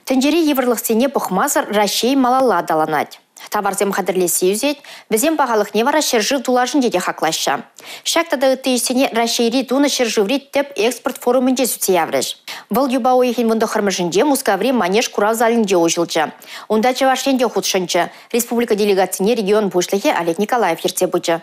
Тенджери еврлықсене пұхмазыр Рашей малала даланать. Таварзем қадірлесі үзет, бізем бағалық не вара шержив тулажын деде хақлашы. Шақтада үттейсіне Рашейри туны шерживри теп экспорт форумынде зүте яврыш. Бұл юба ойхин мұнды қырмышынде Мускаври манеж курав залінде ойжылчы. Онда чавашленде худшынчы. Республика делегацияне регион бұшлығы Олег Николаев ерте бұчы.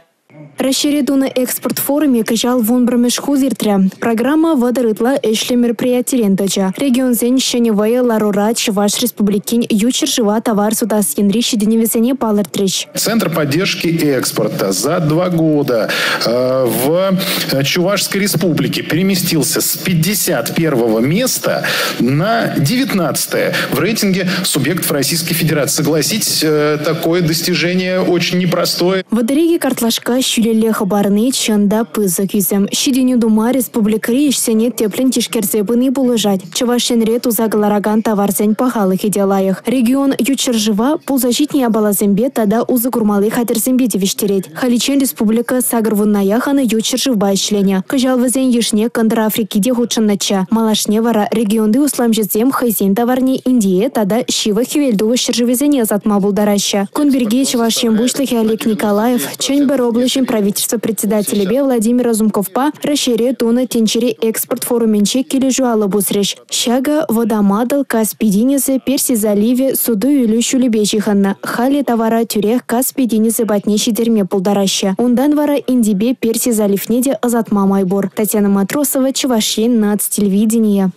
Расширидуны экспорт форуме качал вон брамешху зиртре. Программа водорытла эшле мероприятиен тача. Регион зен шеневая ларура Чуваш республикин ючер жива товар судас янрищи деневесене палыртрич. Центр поддержки экспорта за 2 года в Чувашской республике переместился с 51 места на 19 в рейтинге субъектов Российской Федерации. Согласитесь, такое достижение очень непростое. Водореги картлашка Шүлеле хабарны чанда пызык юзем. Шиденю дума республикари ишсене теплен тишкерзебыны булыжать. Чавашенре тузагалараган товарзен пахалых иделаях. Регион ючержива пулзащитни абалазембе тада узы курмалы хатырзембе девиштереть. Халичен республика сагрвуннаяханы ючержива ишленя. Кажалвазен ешне кандра Африкиде худшаннача. Малашне вара регионды усламжезем хайзен товарне Индия тада шива хивельду шерживезене затма булдараща. Кунберге Чавашен бушлыхи Олег Николаев, Чэньбэр облачен правительства председателя Бе Владимира Зумковпа расширяя туна тенчери экспорт форуменче кележуалы бусреш. Щага водомадал Каспий денизе Перси заливе суду юлю шулебечиханна. Хали товара тюрех Каспий денизе батнещи дерме пулдараща. Ундан вара Индибе Перси заливнеде азатма майбор. Татьяна Матросова, Чувашен, Нац телевидение.